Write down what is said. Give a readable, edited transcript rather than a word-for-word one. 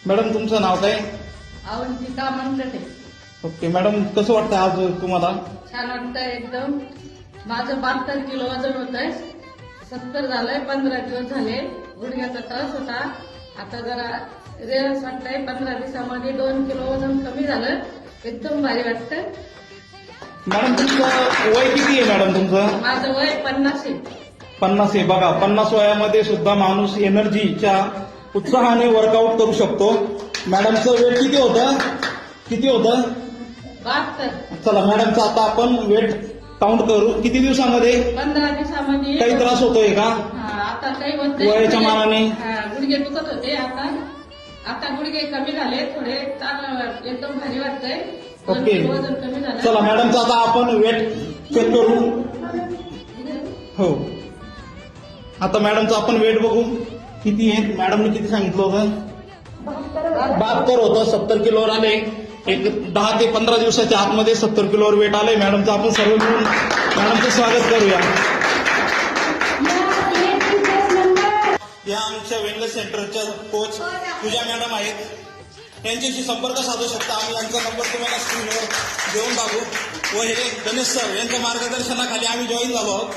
Madam तुमचं नाव काय? Avantika मंडटे. Okay madam, कसं वाटतं आज तुम्हाला? छान वाटतंय एकदम. माझं 72 किलो वजन होतंय, 70 झालंय. 15 दिवस झाले. गुडघ्याचा त्रास होता, आता जरा रेस वाटतंय. 15 दिवसामध्ये 2 किलो वजन कमी झालं. एकदम भारी वाटतंय. मॅडम तुमचं वय किती आहे मॅडम तुमचं? माझं वय 50 आहे. 50 आहे. बघा 50 वयामध्ये सुद्धा माणूस एनर्जीच्या उत्साहाने वर्कआउट करू शकतो. मॅडमचं वेट किती होतं? 72. चला मॅडमचं आता आपण वेट काउंट करू. किती दिवसामध्ये? 15 दिवसामध्ये. काही त्रास होतोय का आता काही होत नाही. वयाच्या मानाने? गुडघे दुखत होते, आता गुडघे कमी झाले थोडे. एकदम भारी वाटतंय. 2 ओके. किलो वजन कमी झालं. चला मॅडमचं आता आपण वेट चेक करू. हो, आता मॅडमचं आपण वेट बघू किती आहे. मॅडमने किती सांगितलं होतं? 72 होतं. 70 किलोवर आले. एक 10 ते 15 दिवसाच्या आतमध्ये 70 किलोवर वेट आलंय मॅडमचं. आपण सर्व मिळून मॅडमचं स्वागत करूया. या आमच्या वेलनेस सेंटरच्या कोच पूजा मॅडम आहेत. यांच्याशी संपर्क साधू शकता. आम्ही यांचा नंबर तुम्हाला स्क्रीनवर देऊन टाकू. व हे गणेश सर यांच्या मार्गदर्शनाखाली आम्ही जॉईन झालो आहोत.